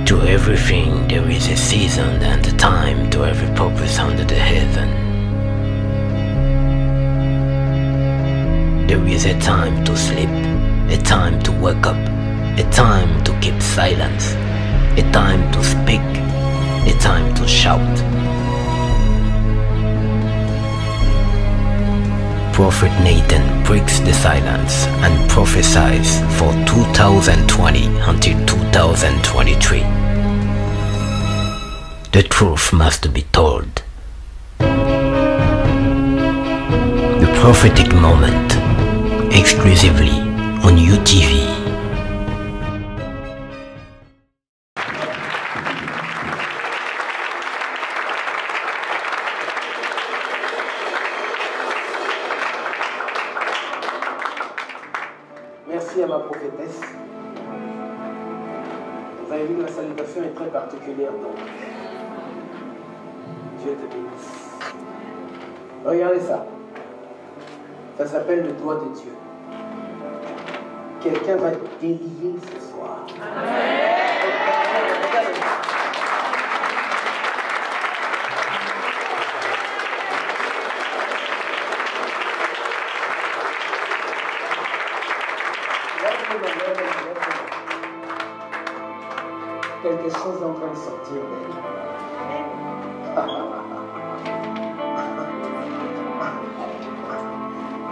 To everything there is a season and a time to every purpose under the heaven. There is a time to sleep, a time to wake up, a time to keep silence, a time to speak, a time to shout. Prophet Nathan breaks the silence and prophesies for 2020 until 2023. The truth must be told. The prophetic moment, exclusively on UTV. Merci à ma prophétesse. Vous avez vu, la salutation est très particulière, donc Dieu te bénisse. Regardez ça. Ça s'appelle le doigt de Dieu. Quelqu'un va délier ce soir. Quelque chose est en train de sortir d'elle.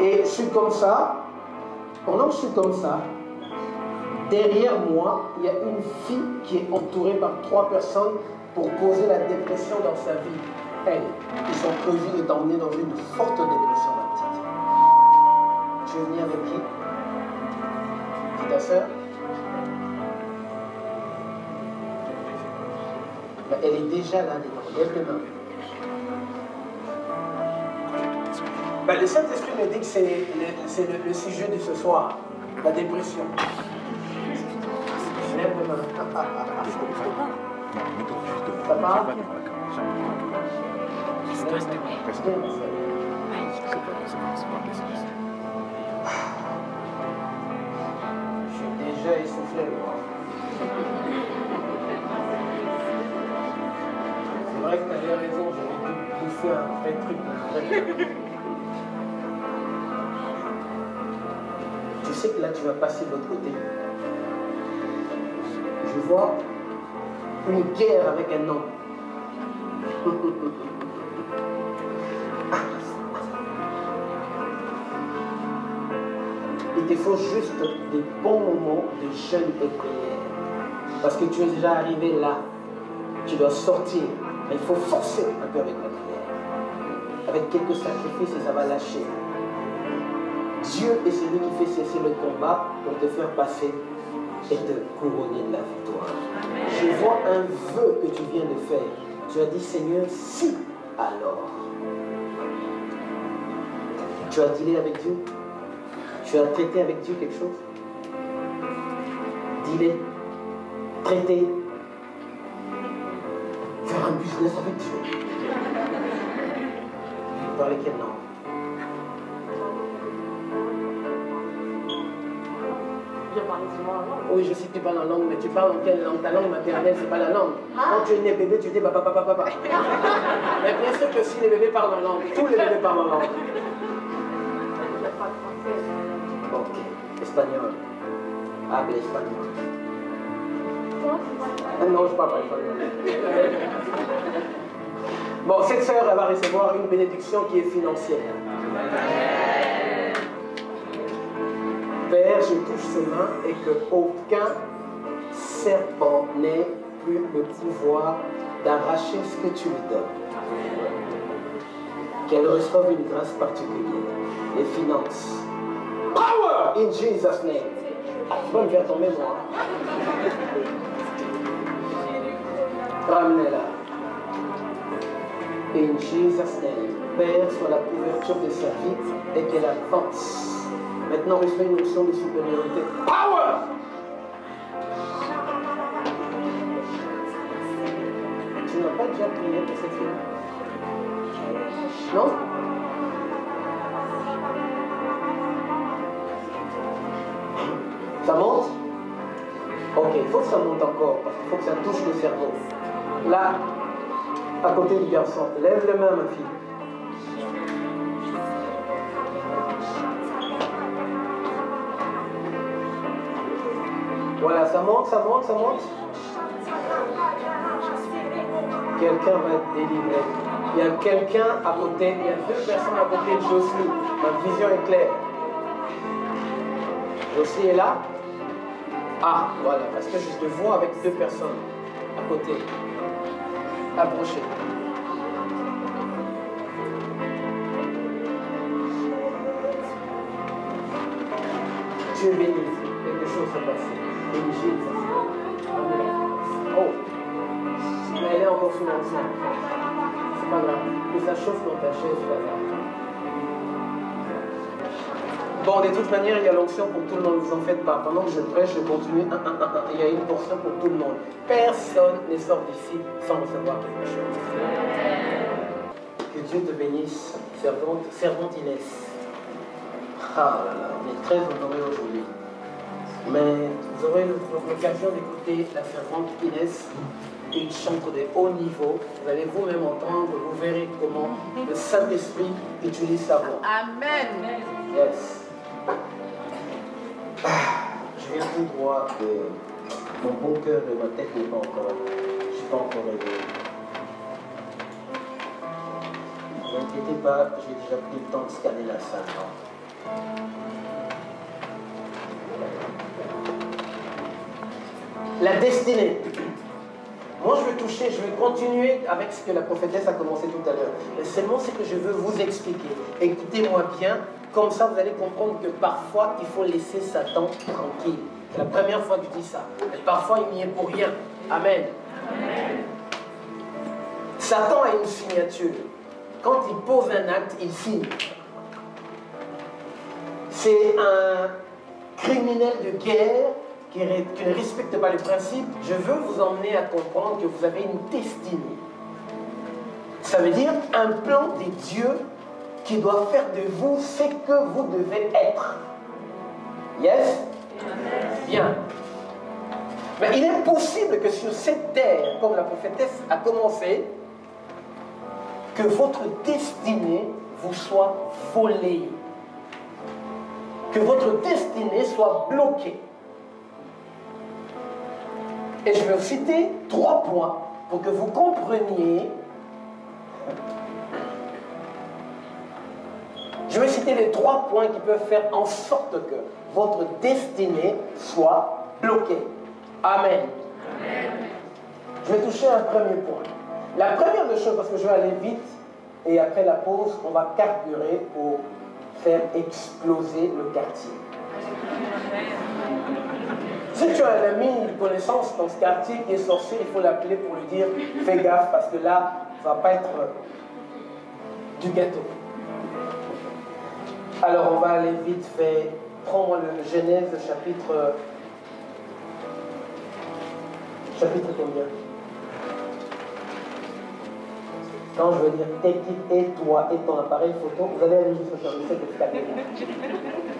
Et je suis comme ça. Pendant que je suis comme ça, derrière moi, il y a une fille qui est entourée par 3 personnes pour causer la dépression dans sa vie. Elle, ils ont prévu de t'emmener dans une forte dépression, ma petite. Tu veux venir avec qui? C'est ta soeur? Elle est déjà là dedans. Lève les mains. Le Saint-Esprit me dit que c'est le sujet de ce soir, la dépression. Lève les mains. Ça va? Je suis déjà essoufflé, moi. C'est vrai que tu avais raison, j'aurais dû pousser un vrai truc. Tu sais que là, tu vas passer de l'autre côté. Je vois une guerre avec un homme. Il te faut juste des bons moments de jeûne et prière. Parce que tu es déjà arrivé là. Tu dois sortir. Mais il faut forcer un peu avec la prière. Avec quelques sacrifices et ça va lâcher. Dieu est celui qui fait cesser le combat pour te faire passer et te couronner de la victoire. Je vois un vœu que tu viens de faire. Tu as dit, Seigneur, si, alors. Tu as dealé avec Dieu? Tu as traité avec Dieu quelque chose? Dealer, traiter, faire un business avec Dieu. Vous parlez quelle langue? Je parle souvent en langue. Oui, je sais que tu parles en langue, mais tu parles en quelle langue? Ta langue maternelle, c'est pas la langue. Quand tu es né bébé, tu dis papa, papa, papa. Mais bien sûr que si les bébés parlent en langue, tous les bébés parlent en langue. Je parle français. Ok. Espagnol. Habla espagnol. Non, je parle pas espagnol. Bon, cette sœur, elle va recevoir une bénédiction qui est financière. Père, je touche ses mains et que aucun serpent n'ait plus le pouvoir d'arracher ce que tu lui donnes. Qu'elle reçoive une grâce particulière. Les finances. Power in Jesus' name. Tu vas me faire tomber, moi. Ramenez-la. In Jesus' name. Père, soit la couverture de sa vie et qu'elle avance. Maintenant, reçois une notion de supériorité. Power! Tu n'as pas déjà prié pour cette fille? Non? Ça monte? Ok, il faut que ça monte encore, parce qu'il faut que ça touche le cerveau. Là, à côté du garçon, lève les mains, ma fille. Voilà, ça monte, ça monte, ça monte. Quelqu'un va être délivré. Il y a quelqu'un à côté, il y a 2 personnes à côté de Jocely. Ma vision est claire. Jocely est là. Ah, voilà, parce que je te vois avec 2 personnes à côté. Approchez. Tu es béni. Quelque chose s'est passé. Béni, oh. Mais elle est encore sous l'enceinte. C'est pas grave. Que ça chauffe dans ta chaise, c'est pas grave. Bon, de toute manière, il y a l'onction pour tout le monde, ne vous en faites pas. Pendant que je prêche, je continue. Il y a une portion pour tout le monde. Personne ne sort d'ici sans recevoir quelque chose. Que Dieu te bénisse, servante Inès. Ah là là, on est très honorés aujourd'hui. Mais vous aurez l'occasion d'écouter la servante Inès, une chantre de haut niveau. Vous allez vous-même entendre, vous verrez comment le Saint-Esprit utilise sa voix. Amen. Yes. Je viens tout droit de mon bon cœur et ma tête n'est pas encore. Je ne suis pas encore réveillé. Ne vous inquiétez pas, j'ai déjà pris le temps de scanner la salle. La destinée. Moi, je vais toucher, je vais continuer avec ce que la prophétesse a commencé tout à l'heure. Mais seulement ce que je veux vous expliquer. Écoutez-moi bien, comme ça vous allez comprendre que parfois, il faut laisser Satan tranquille. C'est la première fois que je dis ça. Mais parfois, il n'y est pour rien. Amen. Amen. Satan a une signature. Quand il pose un acte, il signe. C'est un criminel de guerre qui ne respecte pas les principes. Je veux vous emmener à comprendre que vous avez une destinée. Ça veut dire un plan de Dieu qui doit faire de vous ce que vous devez être. Yes? Bien. Mais il est possible que sur cette terre, comme la prophétesse a commencé, que votre destinée vous soit volée. Que votre destinée soit bloquée. Et je vais vous citer 3 points pour que vous compreniez. Je vais citer les 3 points qui peuvent faire en sorte que votre destinée soit bloquée. Amen. Amen. Je vais toucher un premier point. La première des choses, parce que je vais aller vite, et après la pause, on va carburer pour faire exploser le quartier. Si tu as un ami, une connaissance dans ce quartier qui est sorcier, il faut l'appeler pour lui dire « Fais gaffe parce que là, ça ne va pas être du gâteau. » Alors on va aller vite fait. Prends-moi le Genèse chapitre combien? Quand je veux dire et toi et ton appareil photo, vous allez aller jusqu'au service de scanner.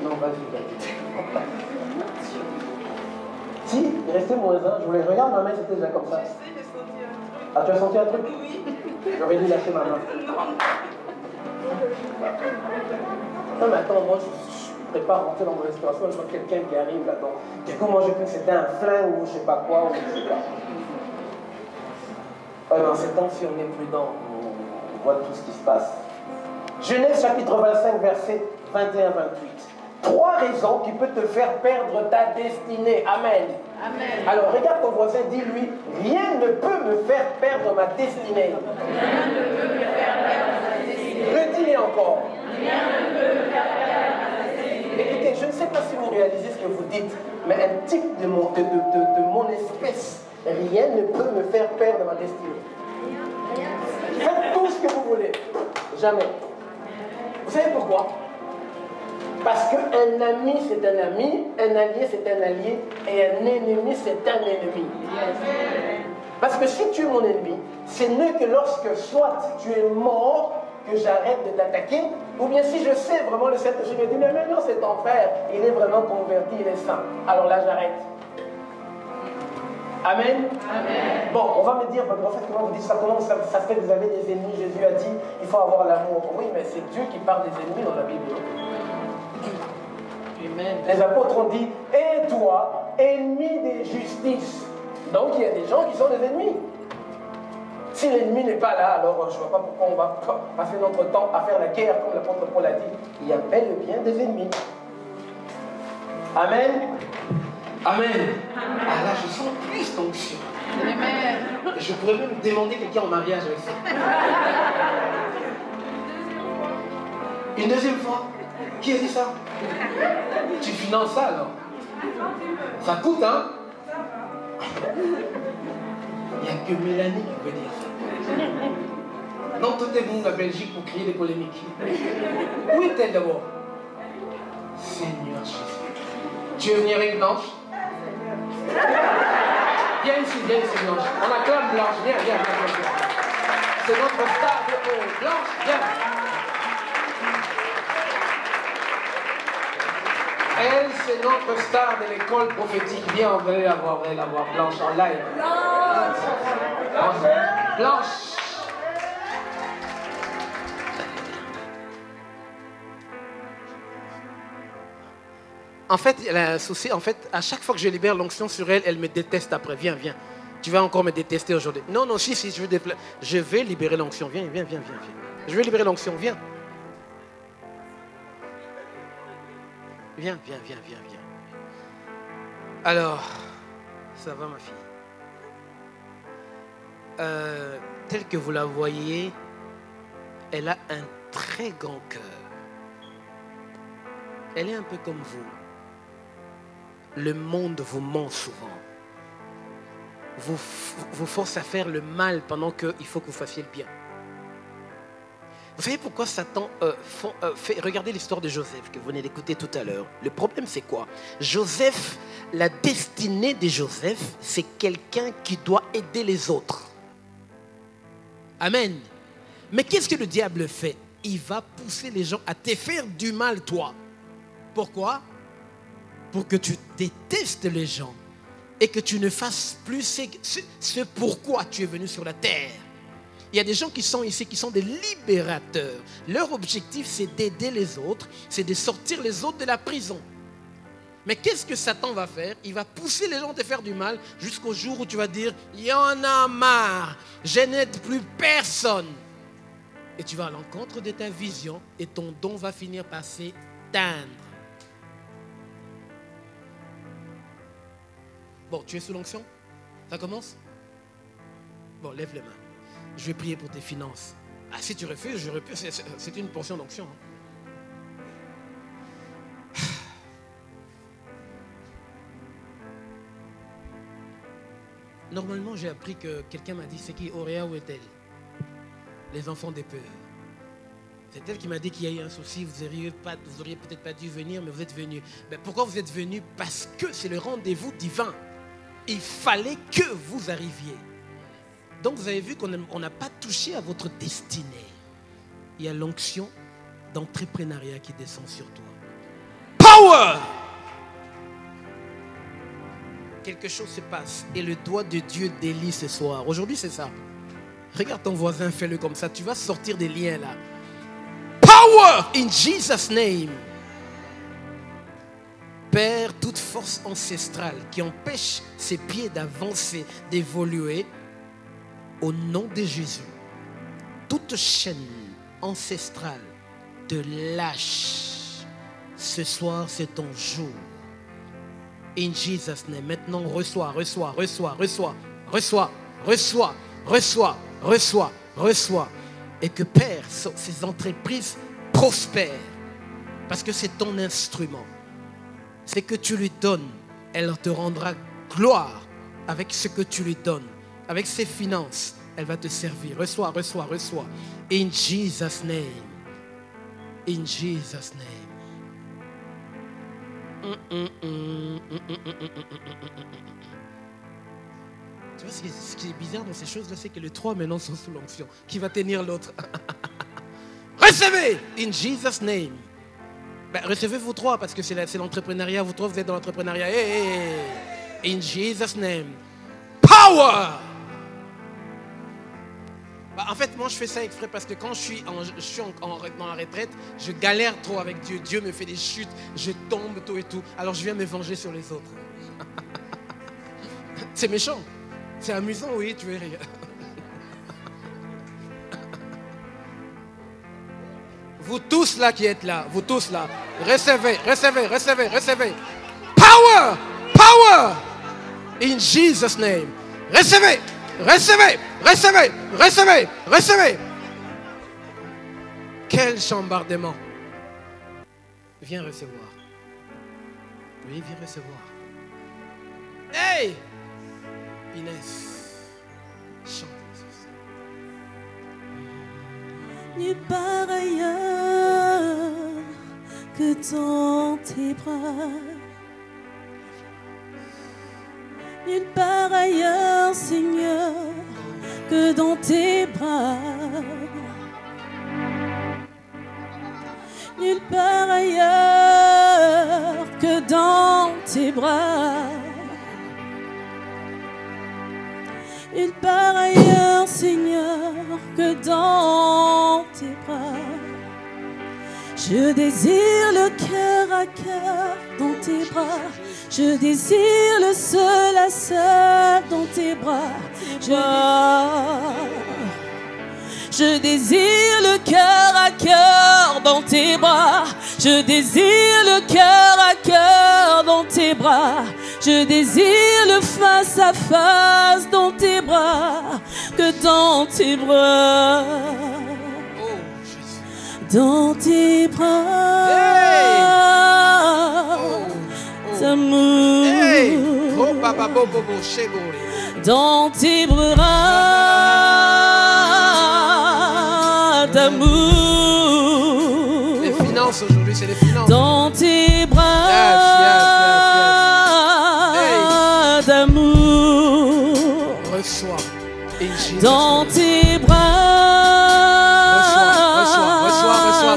Non, vas-y. Si, il restait moins 1. Je voulais regarder ma main, c'était déjà comme ça. Je sais, j'ai senti un truc. Ah, tu as senti un truc? Oui. J'aurais dû lâcher ma main. Non, mais attends, moi je ne prépare à rentrer dans mon restauration, je vois quelqu'un qui arrive là-dedans. Du coup, moi je cru que c'était un flingue ou je ne sais pas quoi, ou je ne sais pas. Dans ces temps-ci, on est prudent, on voit tout ce qui se passe. Genèse chapitre 25, verset 21-28. 3 raisons qui peuvent te faire perdre ta destinée. Amen. Amen. Alors regarde ton voisin, dis-lui, rien ne peut me faire perdre ma destinée. Rien ne peut me faire perdre ma destinée. Redis-le encore. Rien ne peut me faire perdre ma destinée. Écoutez, je ne sais pas si vous réalisez ce que vous dites, mais un type de mon espèce, rien ne peut me faire perdre ma destinée. Faites tout ce que vous voulez. Jamais. Vous savez pourquoi? Parce qu'un ami, c'est un ami, un allié, c'est un allié, et un ennemi, c'est un ennemi. Parce que si tu es mon ennemi, c'est mieux que lorsque soit tu es mort, que j'arrête de t'attaquer, ou bien si je sais vraiment le Saint-Esprit me dit, mais non, c'est ton frère, il est vraiment converti, il est saint. Alors là, j'arrête. Amen. Amen. Bon, on va me dire, prophète, comment vous dites ça? Comment ça se fait que vous avez des ennemis? Jésus a dit, il faut avoir l'amour. Oui, mais c'est Dieu qui parle des ennemis dans la Bible. Amen. Les apôtres ont dit, et toi, ennemi des justices. Donc, il y a des gens qui sont des ennemis. Si l'ennemi n'est pas là, alors je ne vois pas pourquoi on va passer notre temps à faire la guerre, comme l'apôtre Paul a dit. Il y a bel et bien des ennemis. Amen. Amen. Ah là, je sens plus d'onction. Amen. Je pourrais même demander quelqu'un en mariage avec ça. Une deuxième fois. Qui a dit ça? Tu finances ça alors? Ça coûte, hein? Il n'y a que Mélanie qui peut dire ça. Non, tout est bon la Belgique pour créer des polémiques. Où est-elle d'abord? Seigneur Jésus. Tu veux venir avec Blanche? Viens ici, Blanche. On acclame Blanche. Viens. C'est notre star de Blanche, viens. Elle, c'est notre star de l'école prophétique. Viens, vous allez la voir, Blanche en live. Blanche. En fait, elle a un souci. En fait, à chaque fois que je libère l'onction sur elle, elle me déteste après. Viens. Tu vas encore me détester aujourd'hui. Non, si, je vais libérer l'onction. Viens. Je vais libérer l'onction. Viens. Viens. Alors, ça va ma fille. Telle que vous la voyez, elle a un très grand cœur. Elle est un peu comme vous. Le monde vous ment souvent. Vous force à faire le mal pendant qu'il faut que vous fassiez le bien. Vous savez pourquoi Satan fait... Regardez l'histoire de Joseph que vous venez d'écouter tout à l'heure. Le problème c'est quoi? Joseph, la destinée de Joseph, c'est quelqu'un qui doit aider les autres. Amen. Mais qu'est-ce que le diable fait? Il va pousser les gens à te faire du mal toi. Pourquoi? Pour que tu détestes les gens et que tu ne fasses plus ce pourquoi tu es venu sur la terre. Il y a des gens qui sont ici, qui sont des libérateurs. Leur objectif, c'est d'aider les autres, c'est de sortir les autres de la prison. Mais qu'est-ce que Satan va faire? Il va pousser les gens à te faire du mal jusqu'au jour où tu vas dire « Il y en a marre, je n'aide plus personne ». Et tu vas à l'encontre de ta vision et ton don va finir par s'éteindre. Bon, tu es sous l'onction? Ça commence? Bon, lève les mains. Je vais prier pour tes finances. Ah, si tu refuses, c'est une portion d'onction. Normalement, j'ai appris que quelqu'un m'a dit, c'est qui? Auréa, où est-elle? Les enfants des peurs. C'est elle qui m'a dit qu'il y a eu un souci, vous auriez peut-être pas dû venir, mais vous êtes venu. Mais pourquoi vous êtes venu? Parce que c'est le rendez-vous divin. Il fallait que vous arriviez. Donc vous avez vu qu'on n'a pas touché à votre destinée. Il y a l'onction d'entrepreneuriat qui descend sur toi. Power! Quelque chose se passe et le doigt de Dieu délie ce soir. Aujourd'hui c'est ça. Regarde ton voisin, fais-le comme ça. Tu vas sortir des liens là. Power in Jesus' name. Père, toute force ancestrale qui empêche ses pieds d'avancer, d'évoluer, au nom de Jésus, toute chaîne ancestrale te lâche. Ce soir, c'est ton jour. In Jesus' name. Maintenant, reçois. Et que Père, ces entreprises prospèrent. Parce que c'est ton instrument. C'est que tu lui donnes. Elle te rendra gloire avec ce que tu lui donnes. Avec ses finances, elle va te servir. Reçois. In Jesus' name. In Jesus' name. Tu vois, ce qui est bizarre dans ces choses-là, c'est que les trois maintenant sont sous l'onction. Qui va tenir l'autre? Recevez! In Jesus' name. Ben, recevez vous trois, parce que c'est l'entrepreneuriat. Vous trois, vous êtes dans l'entrepreneuriat. Hey. In Jesus' name. Power! Bah, en fait, moi, je fais ça exprès parce que quand je suis dans la retraite, je galère trop avec Dieu. Dieu me fait des chutes, je tombe, tout et tout. Alors, je viens me venger sur les autres. C'est méchant. C'est amusant, oui, tu veux rire. Vous tous là qui êtes là, vous tous là, recevez, recevez, recevez, recevez. Power! Power! In Jesus' name. Recevez! Recevez! Recevez! Recevez! Recevez! Quel chambardement! Viens recevoir. Oui, viens recevoir. Hey! Inès, chante. Nulle part ailleurs que dans tes bras. Nulle part ailleurs, Seigneur, que dans tes bras. Nulle part ailleurs que dans tes bras. Nulle part ailleurs, Seigneur, que dans tes bras. Je désire le cœur à cœur dans tes bras. Je désire le seul à seul dans tes bras. Je désire le cœur à cœur dans tes bras. Je désire le cœur à cœur dans tes bras. Je désire le face à face dans tes bras, que dans tes bras. Oh, Jésus. Dans tes bras. Hey. Oh, d'amour. Hey. Oh, papa, bobo, chébori. Dans tes bras d'amour. Les finances aujourd'hui, c'est les finances. Dans tes bras d'amour. Reçois. Dans tes bras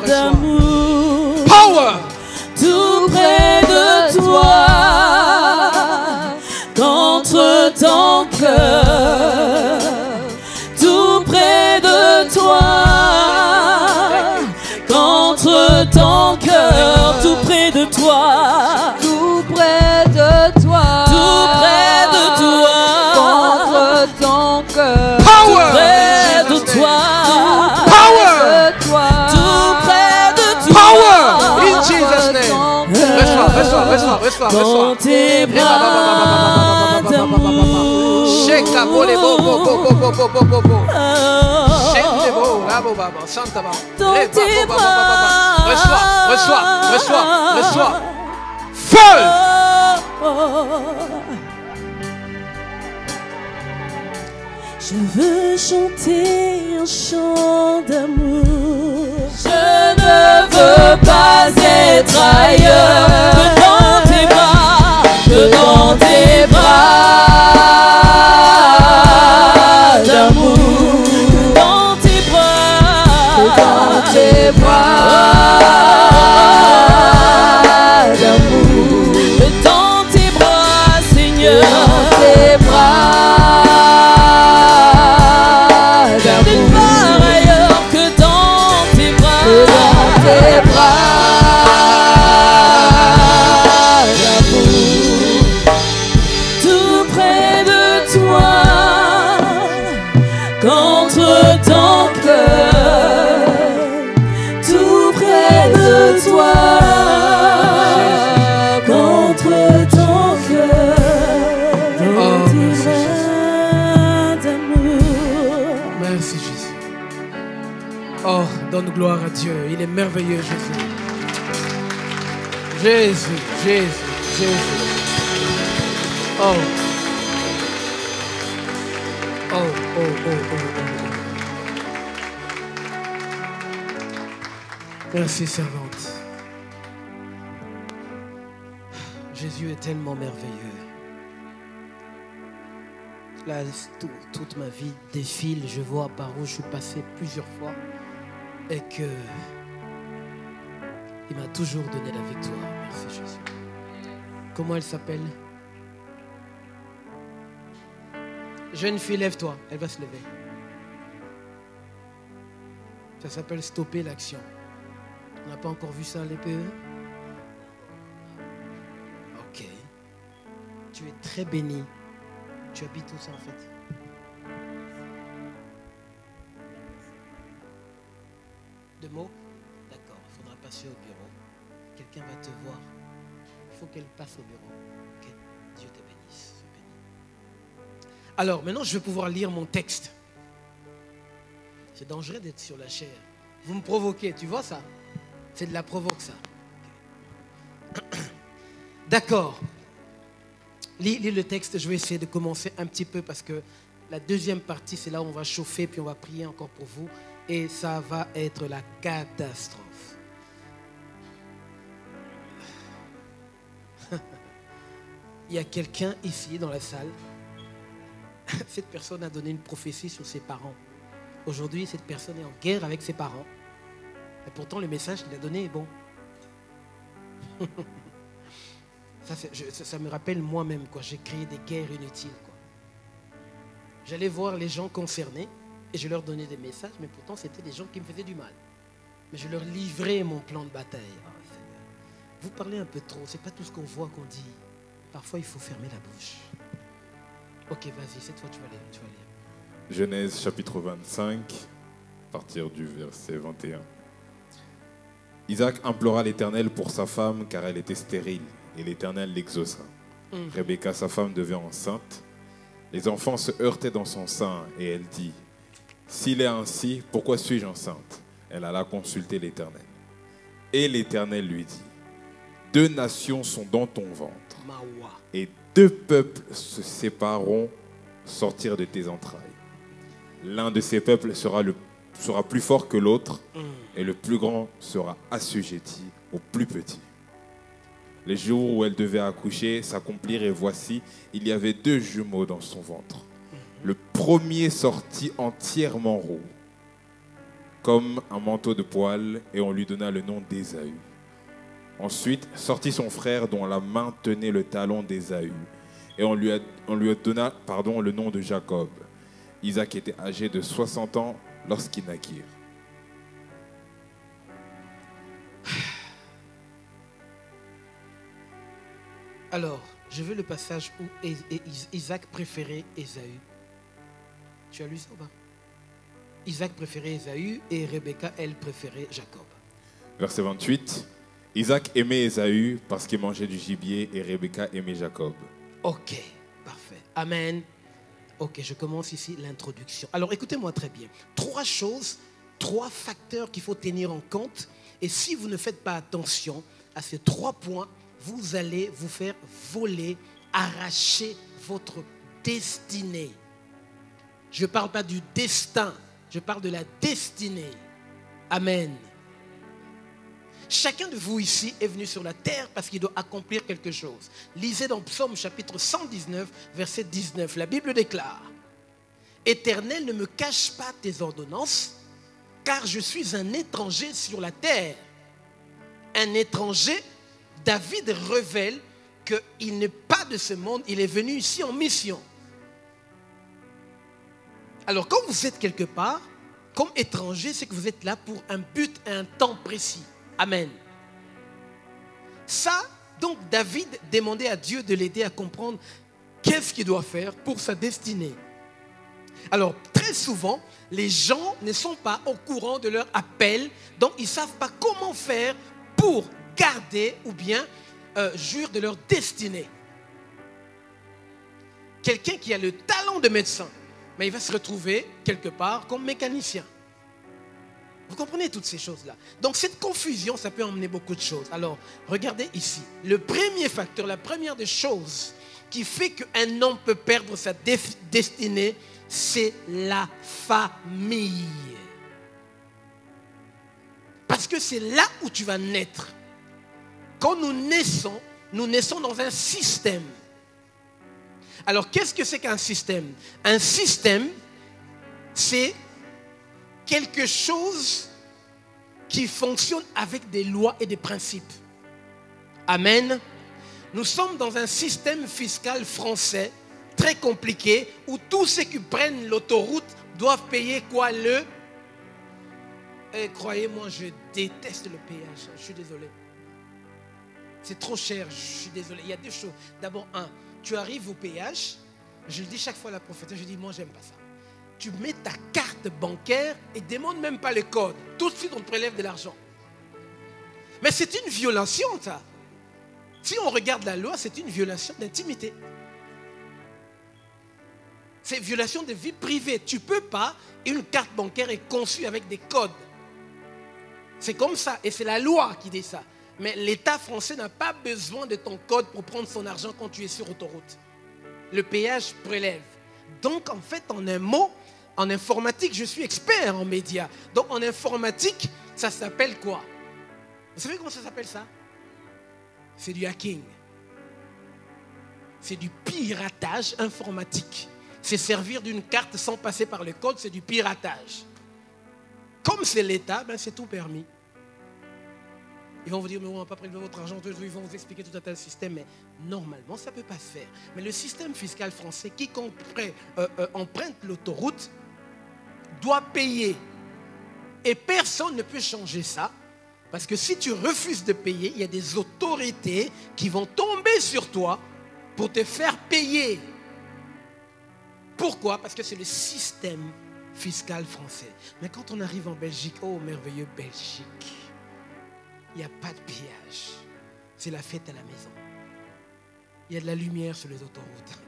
d'amour. Power. Tout près de toi. Contre ton cœur. Tout près de toi. Contre ton cœur. Tout près de toi. Tout près de toi. Tout près de toi. Contre ton cœur. Power. Près de toi. Power. Tout près de toi. Power. In Jesus' name. Reçois. Dans tes bras d'amour. Shake la boule, bo. Shake les bo, la bo, baba, santa baba. Dans tes bras. Reçois. Feu. Je veux chanter un chant d'amour. Je ne veux pas être ailleurs que dans tes bras, que dans tes bras d'amour, dans tes bras, Dans tes bras d'amour. dans tes bras, Seigneur. Dans tes bras Nulle d'amour. part ailleurs que dans tes bras. Dans tes bras d'amour. Tout près de toi, contre ton cœur. Tout près de toi, contre ton cœur. Dans tes bras d'amour. Merci Jésus. Oh, donne gloire à Dieu. Il est merveilleux, Jésus. Jésus. Oh. Merci, servante. Jésus est tellement merveilleux. Là, toute ma vie défile, je vois par où je suis passé plusieurs fois et que il m'a toujours donné la victoire. Merci Jésus. Comment elle s'appelle? Jeune fille, lève-toi. Elle va se lever. Ça s'appelle stopper l'action. On n'a pas encore vu ça à l'EPE? Ok. Tu es très béni. Tu habites où ça en fait? De mots? D'accord, il faudra passer au bureau. Quelqu'un va te voir. Il faut qu'elle passe au bureau. Ok? Dieu te bénisse. Sois béni. Alors, maintenant, je vais pouvoir lire mon texte. C'est dangereux d'être sur la chair. Vous me provoquez, tu vois ça? C'est de la provoque, ça. Okay. D'accord. Lis le texte, je vais essayer de commencer un petit peu parce que la deuxième partie, c'est là où on va chauffer, puis on va prier encore pour vous. Et ça va être la catastrophe. Il y a quelqu'un ici dans la salle. Cette personne a donné une prophétie sur ses parents. Aujourd'hui, cette personne est en guerre avec ses parents. Et pourtant, le message qu'il a donné est bon. Ça me rappelle moi-même, quoi. J'ai créé des guerres inutiles, quoi. J'allais voir les gens concernés et je leur donnais des messages, mais pourtant, c'était des gens qui me faisaient du mal. Mais je leur livrais mon plan de bataille. Oh, vous parlez un peu trop, c'est pas tout ce qu'on voit qu'on dit. Parfois, il faut fermer la bouche. Ok, vas-y, cette fois, tu vas lire. Genèse chapitre 25, à partir du verset 21. Isaac implora l'Éternel pour sa femme car elle était stérile et l'Éternel l'exauça. Rebecca, sa femme, devint enceinte. Les enfants se heurtaient dans son sein et elle dit, « S'il est ainsi, pourquoi suis-je enceinte ?» Elle alla consulter l'Éternel. Et l'Éternel lui dit, « 2 nations sont dans ton ventre et 2 peuples se sépareront sortir de tes entrailles. L'un de ces peuples sera plus fort que l'autre, et le plus grand sera assujetti au plus petit. » Les jours où elle devait accoucher s'accomplirent, et voici, il y avait 2 jumeaux dans son ventre. Le premier sortit entièrement roux, comme un manteau de poil, et on lui donna le nom d'Ésaü. Ensuite sortit son frère dont la main tenait le talon d'Ésaü, et on lui donna le nom de Jacob. Isaac était âgé de 60 ans lorsqu'ils naquirent. Alors, je veux le passage où Isaac préférait Ésaü. Tu as lu ça ou pas? Isaac préférait Ésaü et Rebecca, elle, préférait Jacob. Verset 28. Isaac aimait Ésaü parce qu'il mangeait du gibier et Rebecca aimait Jacob. Ok, parfait. Amen. Ok, je commence ici l'introduction. Alors, écoutez-moi très bien. 3 choses, 3 facteurs qu'il faut tenir en compte. Et si vous ne faites pas attention à ces 3 points, vous allez vous faire voler, arracher votre destinée. Je ne parle pas du destin, je parle de la destinée. Amen. Chacun de vous ici est venu sur la terre parce qu'il doit accomplir quelque chose. Lisez dans Psaume chapitre 119, verset 19. La Bible déclare, « Éternel, ne me cache pas tes ordonnances, car je suis un étranger sur la terre. » Un étranger, David révèle qu'il n'est pas de ce monde, il est venu ici en mission. Alors quand vous êtes quelque part, comme étranger, c'est que vous êtes là pour un but et un temps précis. Amen. Ça, donc David demandait à Dieu de l'aider à comprendre qu'est-ce qu'il doit faire pour sa destinée. Alors très souvent, les gens ne sont pas au courant de leur appel, donc ils ne savent pas comment faire pour garder ou bien jouir de leur destinée. Quelqu'un qui a le talent de médecin, mais il va se retrouver quelque part comme mécanicien. Vous comprenez toutes ces choses-là. Donc cette confusion, ça peut emmener beaucoup de choses. Alors, regardez ici. Le premier facteur, la première des choses qui fait qu'un homme peut perdre sa destinée, c'est la famille. Parce que c'est là où tu vas naître. Quand nous naissons dans un système. Alors, qu'est-ce que c'est qu'un système? Un système, c'est quelque chose qui fonctionne avec des lois et des principes. Amen. Nous sommes dans un système fiscal français très compliqué où tous ceux qui prennent l'autoroute doivent payer quoi Et croyez-moi, je déteste le péage. Je suis désolé. C'est trop cher, je suis désolé. Il y a deux choses. D'abord, tu arrives au péage. Je le dis chaque fois à la prophétesse, je dis, moi, j'aime pas ça. Tu mets ta carte bancaire et demande même pas le code. Tout de suite, on te prélève de l'argent. Mais c'est une violation, ça. Si on regarde la loi, c'est une violation d'intimité. C'est une violation de vie privée. Tu ne peux pas, une carte bancaire est conçue avec des codes. C'est comme ça, et c'est la loi qui dit ça. Mais l'État français n'a pas besoin de ton code pour prendre son argent quand tu es sur autoroute. Le péage prélève. Donc, en fait, en un mot, en informatique, je suis expert en médias. Donc, en informatique, ça s'appelle quoi? Vous savez comment ça s'appelle ça? C'est du hacking. C'est du piratage informatique. C'est servir d'une carte sans passer par le code, c'est du piratage. Comme c'est l'État, ben c'est tout permis. Ils vont vous dire, mais on n'a pas prélevé votre argent, ils vont vous expliquer tout un tas de systèmes, mais normalement, ça ne peut pas se faire. Mais le système fiscal français, quiconque emprunte l'autoroute, doit payer. Et personne ne peut changer ça, parce que si tu refuses de payer, il y a des autorités qui vont tomber sur toi pour te faire payer. Pourquoi? Parce que c'est le système fiscal français. Mais quand on arrive en Belgique, oh merveilleux Belgique, il n'y a pas de pillage. C'est la fête à la maison. Il y a de la lumière sur les autoroutes.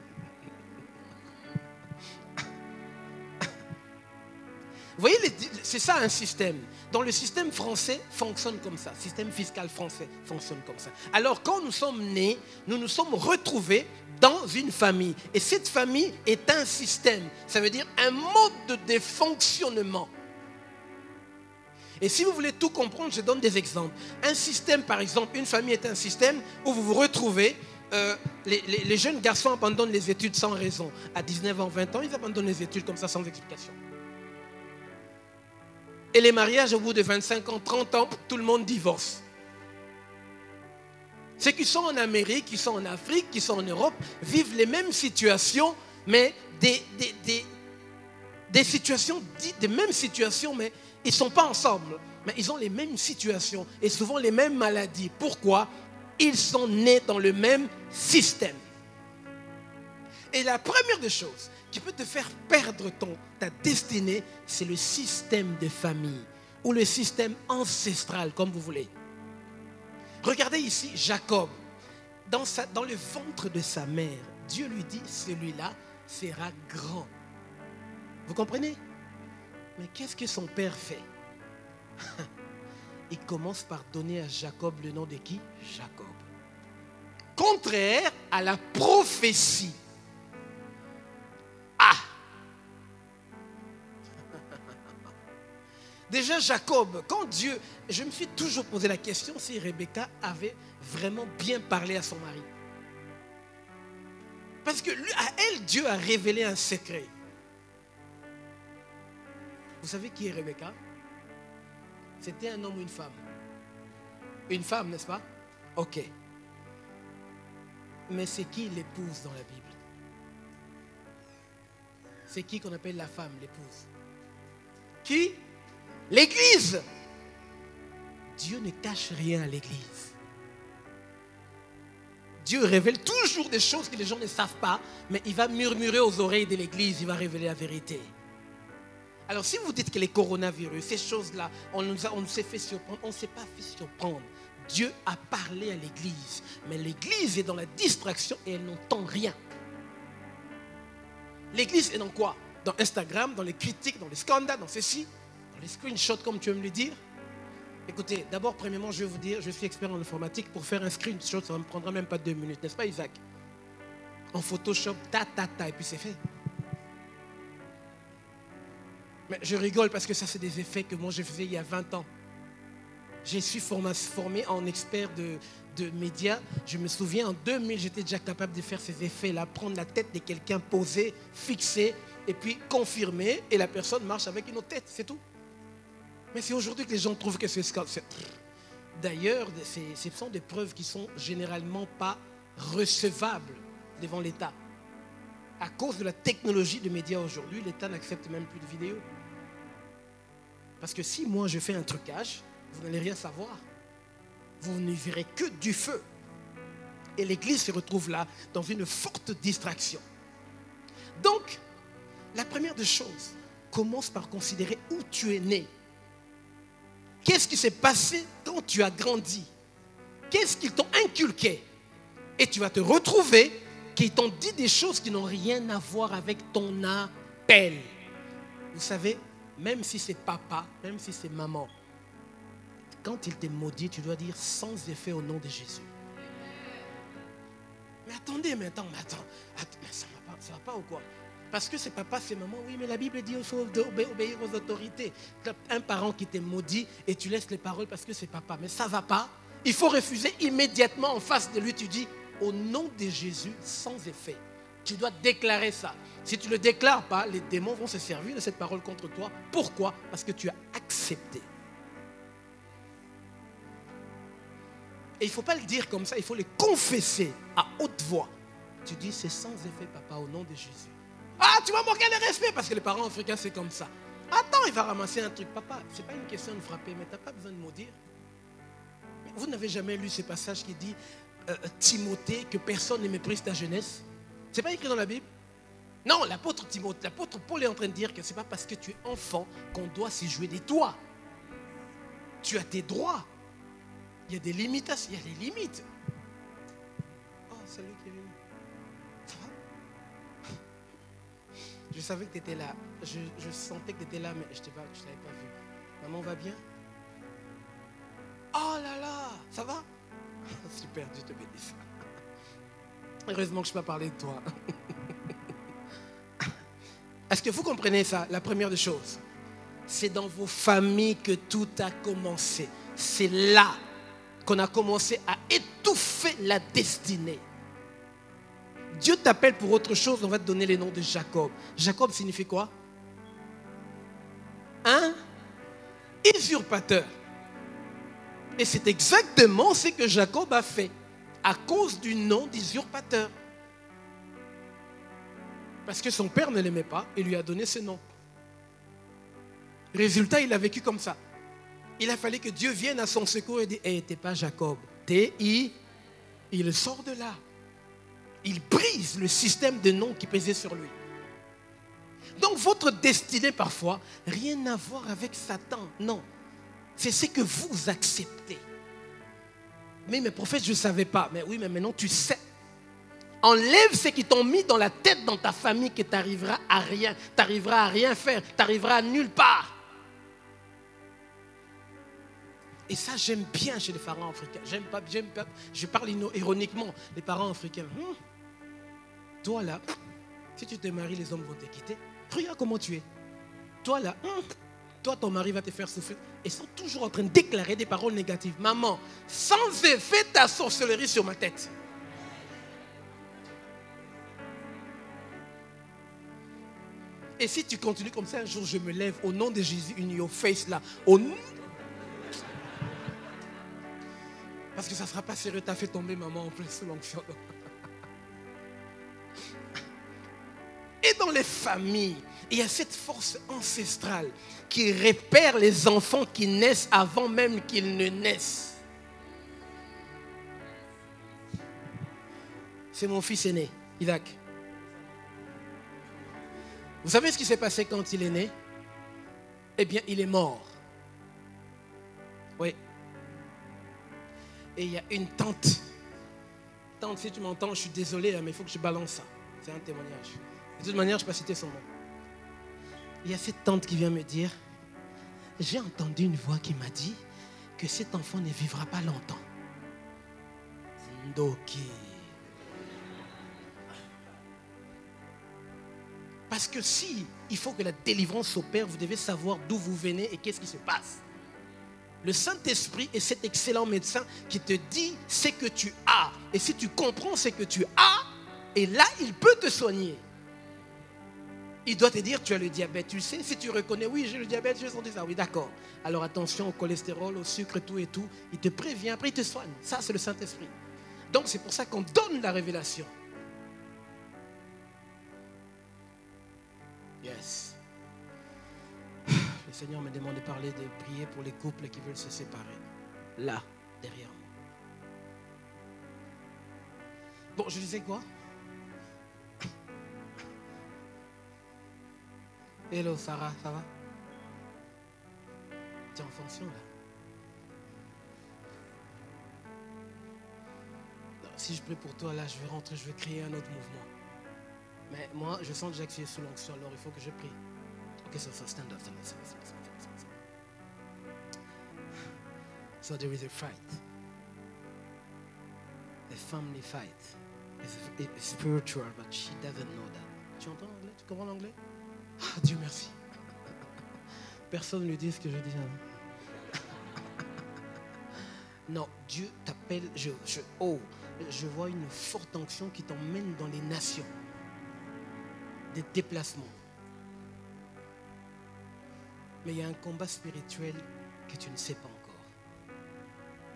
Vous voyez, c'est ça un système. Dans le système français, fonctionne comme ça. Le système fiscal français fonctionne comme ça. Alors quand nous sommes nés, nous nous sommes retrouvés dans une famille. Et cette famille est un système. Ça veut dire un mode de fonctionnement. Et si vous voulez tout comprendre, je donne des exemples. Un système, par exemple, une famille est un système où vous vous retrouvez, les jeunes garçons abandonnent les études sans raison. À 19 ans, 20 ans, ils abandonnent les études comme ça sans explication. Et les mariages, au bout de 25 ans, 30 ans, tout le monde divorce. Ceux qui sont en Amérique, qui sont en Afrique, qui sont en Europe, vivent les mêmes situations, mais des situations, des mêmes situations, mais ils ne sont pas ensemble. Mais ils ont les mêmes situations et souvent les mêmes maladies. Pourquoi? Ils sont nés dans le même système. Et la première des choses qui peut te faire perdre ta destinée, c'est le système de famille ou le système ancestral, comme vous voulez. Regardez ici Jacob. Dans le ventre de sa mère, Dieu lui dit, celui-là sera grand. Vous comprenez? Mais qu'est-ce que son père fait? Il commence par donner à Jacob le nom de qui? Jacob. Contraire à la prophétie. Ah! Déjà Jacob, quand Dieu... Je me suis toujours posé la question si Rebecca avait vraiment bien parlé à son mari. Parce que lui, à elle, Dieu a révélé un secret. Vous savez qui est Rebecca? C'était un homme ou une femme? Une femme, n'est-ce pas? Ok. Mais c'est qui l'épouse dans la Bible? C'est qui qu'on appelle la femme, l'épouse? Qui? L'Église. Dieu ne cache rien à l'Église. Dieu révèle toujours des choses que les gens ne savent pas, mais il va murmurer aux oreilles de l'Église, il va révéler la vérité. Alors si vous dites que les coronavirus, ces choses-là, on s'est fait surprendre, on ne s'est pas fait surprendre. Dieu a parlé à l'Église, mais l'Église est dans la distraction et elle n'entend rien. L'Église est dans quoi? Dans Instagram, dans les critiques, dans les scandales, dans ceci, dans les screenshots comme tu veux me le dire. Écoutez, d'abord, premièrement, je vais vous dire, je suis expert en informatique. Pour faire un screenshot, ça ne me prendra même pas 2 minutes, n'est-ce pas Isaac? En Photoshop, et puis c'est fait. Mais je rigole parce que ça, c'est des effets que moi, je faisais il y a 20 ans. Je suis formé en expert de médias. Je me souviens, en 2000, j'étais déjà capable de faire ces effets-là, prendre la tête de quelqu'un, poser, fixer, et puis confirmer, et la personne marche avec une autre tête, c'est tout. Mais c'est aujourd'hui que les gens trouvent que c'est... D'ailleurs, ce sont des preuves qui sont généralement pas recevables devant l'État. À cause de la technologie de médias aujourd'hui, l'État n'accepte même plus de vidéos. Parce que si moi je fais un trucage, vous n'allez rien savoir. Vous ne verrez que du feu. Et l'Église se retrouve là, dans une forte distraction. Donc, la première des choses, commence par considérer où tu es né. Qu'est-ce qui s'est passé quand tu as grandi? Qu'est-ce qu'ils t'ont inculqué? Et tu vas te retrouver qu'ils t'ont dit des choses qui n'ont rien à voir avec ton appel. Vous savez, même si c'est papa, même si c'est maman, quand il t'est maudit, tu dois dire sans effet au nom de Jésus. Mais attendez, mais ça va pas ou quoi? Parce que c'est papa, c'est maman. Oui, mais la Bible dit qu'il faut obéir aux autorités. Un parent qui t'est maudit et tu laisses les paroles parce que c'est papa. Mais ça ne va pas. Il faut refuser immédiatement en face de lui. Tu dis au nom de Jésus sans effet. Tu dois déclarer ça. Si tu ne le déclares pas, les démons vont se servir de cette parole contre toi. Pourquoi? Parce que tu as accepté. Et il ne faut pas le dire comme ça, il faut le confesser à haute voix. Tu dis, c'est sans effet, papa, au nom de Jésus. Ah, tu vas manquer de respect parce que les parents africains, c'est comme ça. Attends, il va ramasser un truc. Papa, ce n'est pas une question de frapper, mais tu n'as pas besoin de maudire. Vous n'avez jamais lu ce passage qui dit, Timothée, que personne ne méprise ta jeunesse? Ce n'est pas écrit dans la Bible? Non, l'apôtre Timothée, l'apôtre Paul est en train de dire que ce n'est pas parce que tu es enfant qu'on doit se jouer des toits. Tu as tes droits. Il y a des limitations, il y a des limites. Oh, salut Kevin. Ça va? Je savais que tu étais là. Je sentais que tu étais là, mais je ne t'avais pas vu. Maman va bien? Oh là là, ça va? Super, Dieu te bénisse. Heureusement que je ne peux pas parler de toi. Est-ce que vous comprenez ça? La première des choses, c'est dans vos familles que tout a commencé. C'est là qu'on a commencé à étouffer la destinée. Dieu t'appelle pour autre chose, on va te donner les noms de Jacob. Jacob signifie quoi? Un usurpateur. Et c'est exactement ce que Jacob a fait à cause du nom d'usurpateur. Parce que son père ne l'aimait pas et lui a donné ce nom. Résultat, il a vécu comme ça. Il a fallu que Dieu vienne à son secours et dise, hey, t'es pas Jacob, il sort de là. Il brise le système de noms qui pesait sur lui. Donc votre destinée parfois, rien à voir avec Satan, non. C'est ce que vous acceptez. Mais prophète, je ne savais pas. Mais oui, mais maintenant tu sais. Enlève ce qui t'ont mis dans la tête, dans ta famille, que tu n'arriveras à rien. Tu n'arriveras à rien faire. Tu n'arriveras à nulle part. Et ça, j'aime bien chez les parents africains. J'aime pas, je parle ironiquement. Les parents africains. Toi là, si tu te maries, les hommes vont te quitter. Regarde comment tu es. Toi là, toi ton mari va te faire souffrir. Ils sont toujours en train de déclarer des paroles négatives. Maman, sans effet ta sorcellerie sur ma tête. Et si tu continues comme ça, un jour je me lève au nom de Jésus, in your face là. Parce que ça ne sera pas sérieux, tu as fait tomber maman en plein sous l'onction. Et dans les familles, il y a cette force ancestrale qui repère les enfants qui naissent avant même qu'ils ne naissent. C'est mon fils aîné, Isaac. Vous savez ce qui s'est passé quand il est né? Eh bien, il est mort. Oui. Et il y a une tante. Tante, si tu m'entends, je suis désolé, mais il faut que je balance ça. C'est un témoignage. De toute manière, je ne vais pas citer son nom. Il y a cette tante qui vient me dire, j'ai entendu une voix qui m'a dit que cet enfant ne vivra pas longtemps. Ndoki. Parce que si il faut que la délivrance s'opère, vous devez savoir d'où vous venez et qu'est-ce qui se passe. Le Saint-Esprit est cet excellent médecin qui te dit ce que tu as. Et si tu comprends ce que tu as, et là, il peut te soigner. Il doit te dire, tu as le diabète. Tu sais, si tu reconnais, oui, j'ai le diabète, j'ai senti ça. Oui, d'accord. Alors attention au cholestérol, au sucre, tout et tout. Il te prévient, après il te soigne. Ça, c'est le Saint-Esprit. Donc, c'est pour ça qu'on donne la révélation. Yes. Le Seigneur m'a demandé de prier pour les couples qui veulent se séparer. Là, derrière moi. Bon, je disais quoi? Hello Sarah, ça va? Tu es en fonction là? Non, si je prie pour toi là, je vais rentrer, je vais créer un autre mouvement. Mais moi, je sens déjà que tu es sous l'onction, alors il faut que je prie. Ok, so stand up. So there is a fight. A family fight. It's spiritual, but she doesn't know that. Tu entends l'anglais? Tu comprends l'anglais? Ah, Dieu merci. Personne ne lui dit ce que je dis. Non, Dieu t'appelle. Je vois une forte onction qui t'emmène dans les nations. Des déplacements. Mais il y a un combat spirituel que tu ne sais pas encore.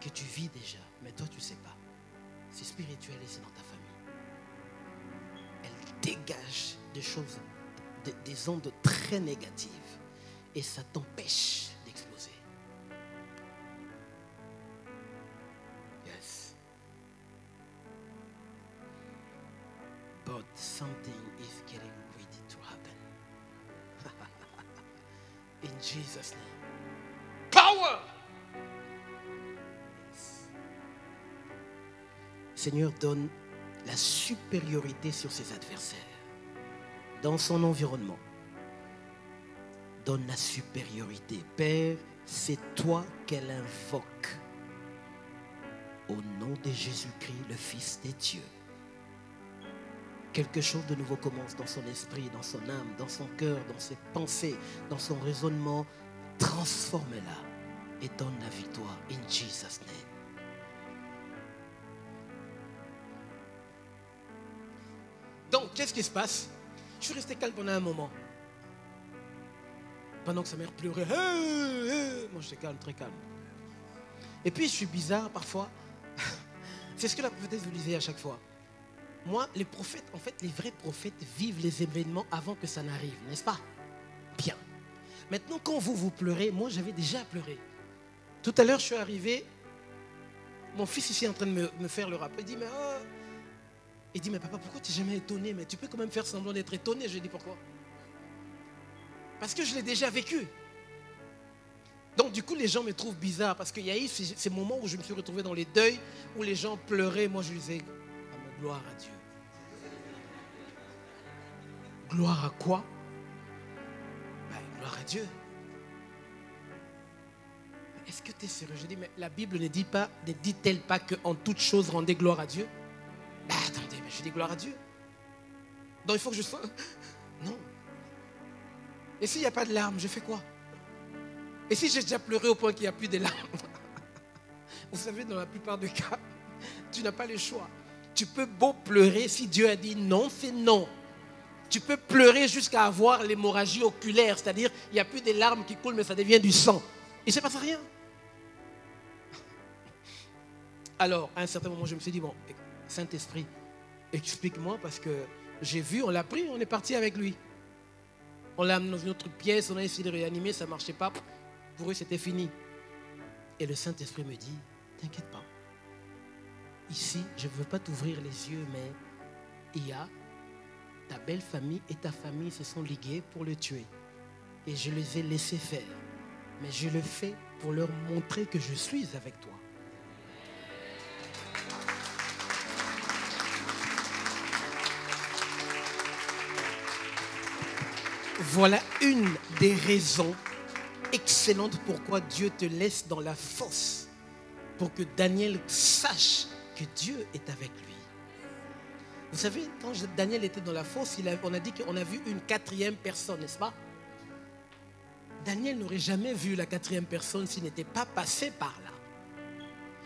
Que tu vis déjà, mais toi tu ne sais pas. C'est spirituel et c'est dans ta famille. Elle dégage des choses, des ondes très négatives. Et ça t'empêche d'exploser. Yes. But something is getting ready to happen. In Jesus' name. Power! Yes. Seigneur donne la supériorité sur ses adversaires. Dans son environnement. Donne la supériorité. Père, c'est toi qu'elle invoque. Au nom de Jésus-Christ, le Fils des dieux. Quelque chose de nouveau commence dans son esprit, dans son âme, dans son cœur, dans ses pensées, dans son raisonnement. Transforme-la et donne la victoire. In Jesus' name. Donc, qu'est-ce qui se passe? Je suis resté calme pendant un moment. Pendant que sa mère pleurait. Moi, j'étais calme, très calme. Et puis, je suis bizarre parfois. C'est ce que la prophétesse vous disait à chaque fois. Moi, les prophètes, en fait, les vrais prophètes vivent les événements avant que ça n'arrive, n'est-ce pas? Bien. Maintenant, quand vous pleurez, moi, j'avais déjà pleuré. Tout à l'heure, je suis arrivé. Mon fils ici est en train de me faire le rappel. Il dit, mais papa, pourquoi tu n'es jamais étonné? Mais tu peux quand même faire semblant d'être étonné. Je lui ai dit, pourquoi? Parce que je l'ai déjà vécu. Donc du coup, les gens me trouvent bizarre. Parce qu'il y a eu ces moments où je me suis retrouvé dans les deuils, où les gens pleuraient. Moi, je disais, gloire à Dieu. Gloire à quoi? Gloire à Dieu. Mais est-ce que tu es sérieux? Je dis, mais la Bible ne dit-elle pas qu'en toute chose, rendez gloire à Dieu? Attendez, mais je dis gloire à Dieu. Donc il faut que je sois... Non. Et s'il n'y a pas de larmes, je fais quoi? Et si j'ai déjà pleuré au point qu'il n'y a plus de larmes? Vous savez, dans la plupart des cas, tu n'as pas le choix. Tu peux beau pleurer, si Dieu a dit non, c'est non. Tu peux pleurer jusqu'à avoir l'hémorragie oculaire, c'est-à-dire il n'y a plus de larmes qui coulent, mais ça devient du sang. Il ne se passe rien. Alors, à un certain moment, je me suis dit, bon, Saint-Esprit, explique-moi, parce que j'ai vu, on l'a pris, on est parti avec lui. On l'a amené dans une autre pièce, on a essayé de réanimer, ça ne marchait pas. Pour eux, c'était fini. Et le Saint-Esprit me dit, t'inquiète pas. Ici, je ne veux pas t'ouvrir les yeux, mais il y a ta belle famille et ta famille se sont ligués pour le tuer. Et je les ai laissés faire. Mais je le fais pour leur montrer que je suis avec toi. Voilà une des raisons excellentes pourquoi Dieu te laisse dans la fosse. Pour que Daniel sache que Dieu est avec lui. Vous savez, quand Daniel était dans la fosse, on a dit qu'on a vu une quatrième personne, n'est-ce pas? Daniel n'aurait jamais vu la quatrième personne s'il n'était pas passé par là.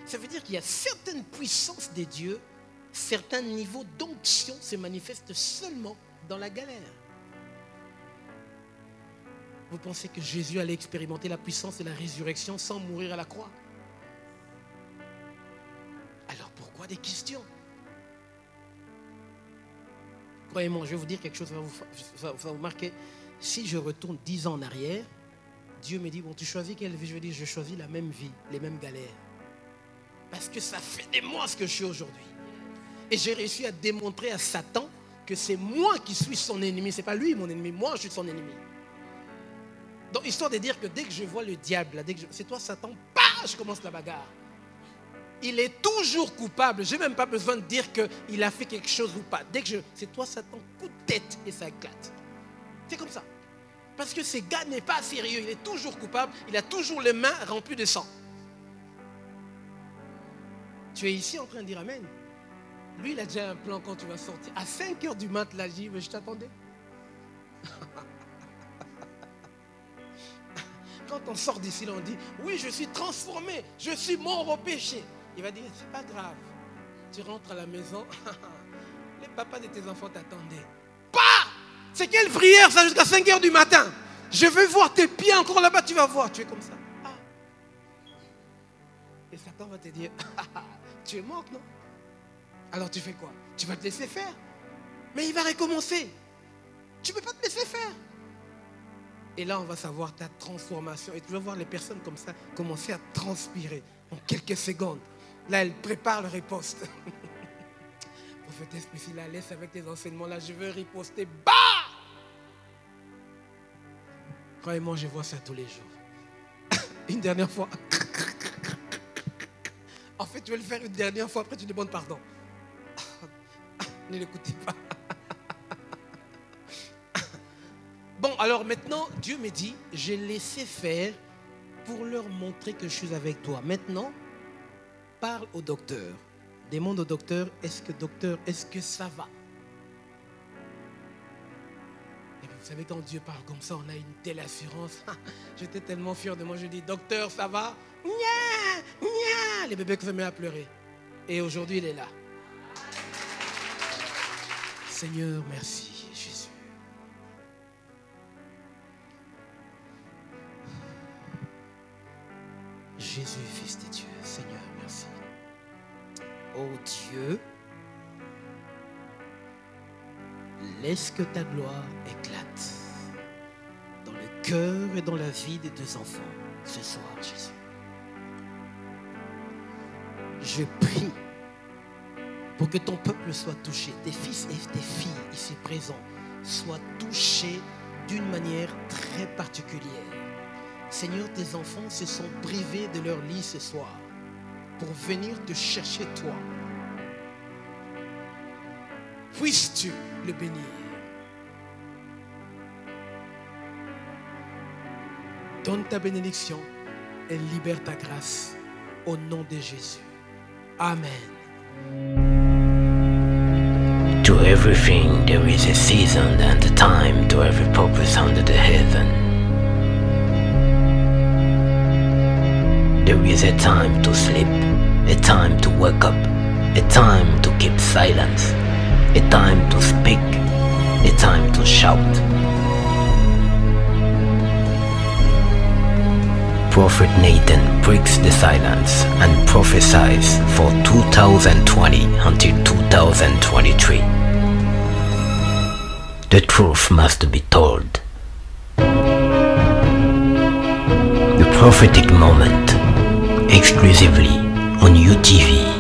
Ça veut dire qu'il y a certaines puissances des dieux, certains niveaux d'onction se manifestent seulement dans la galère. Vous pensez que Jésus allait expérimenter la puissance et la résurrection sans mourir à la croix? Alors pourquoi des questions? Croyez-moi, je vais vous dire quelque chose, ça va vous marquer. Si je retourne 10 ans en arrière, Dieu me dit, bon, tu choisis quelle vie? Je dis, je choisis la même vie, les mêmes galères. Parce que ça fait des mois ce que je suis aujourd'hui. Et j'ai réussi à démontrer à Satan que c'est moi qui suis son ennemi. Ce n'est pas lui mon ennemi, moi je suis son ennemi. Donc, histoire de dire que dès que je vois le diable, c'est toi Satan, je commence la bagarre. Il est toujours coupable. Je n'ai même pas besoin de dire qu'il a fait quelque chose ou pas. Dès que c'est toi Satan, coup de tête et ça éclate. C'est comme ça. Parce que ce gars n'est pas sérieux. Il est toujours coupable. Il a toujours les mains remplies de sang. Tu es ici en train de dire amen. Lui, il a déjà un plan quand tu vas sortir. À 5 h du mat, là, je t'attendais. Quand on sort d'ici, là, on dit, oui, je suis transformé. Je suis mort au péché. Il va dire, c'est pas grave. Tu rentres à la maison. Les papas de tes enfants t'attendaient. Pas! C'est quelle prière ça jusqu'à 5 h du matin? Je veux voir tes pieds encore là-bas, tu vas voir. Tu es comme ça. Ah. Et Satan va te dire, tu es morte, non? Alors tu fais quoi? Tu vas te laisser faire. Mais il va recommencer. Tu ne peux pas te laisser faire. Et là, on va savoir ta transformation. Et tu vas voir les personnes comme ça commencer à transpirer en quelques secondes. Là, elle prépare le riposte. Prophétesse Priscilla, laisse avec tes enseignements là, je veux riposter. Bah! Croyez-moi, je vois ça tous les jours. Une dernière fois. En fait, tu veux le faire une dernière fois, après tu demandes pardon. Ne l'écoutez pas. Bon, alors maintenant, Dieu me dit, j'ai laissé faire pour leur montrer que je suis avec toi. Maintenant, parle au docteur. Demande au docteur, est-ce que ça va? Et vous savez, quand Dieu parle comme ça, on a une telle assurance. J'étais tellement fier de moi, je dis, docteur, ça va? Nya, nya. Les bébés qui se mettent à pleurer. Et aujourd'hui, il est là. Seigneur, merci, Jésus. Jésus, Fils de Dieu, Seigneur, merci. Oh Dieu, laisse que ta gloire éclate dans le cœur et dans la vie des deux enfants ce soir, Jésus. Je prie pour que ton peuple soit touché, tes fils et tes filles ici présents soient touchés d'une manière très particulière. Seigneur, tes enfants se sont privés de leur lit ce soir pour venir te chercher toi. Puisses-tu le bénir. Donne ta bénédiction et libère ta grâce au nom de Jésus. Amen. To everything there is a season and a time to every purpose under the heaven. There is a time to sleep, a time to wake up, a time to keep silence, a time to speak, a time to shout. Prophet Nathan breaks the silence and prophesies for 2020 until 2023. The truth must be told. The prophetic moment, exclusively on UTV.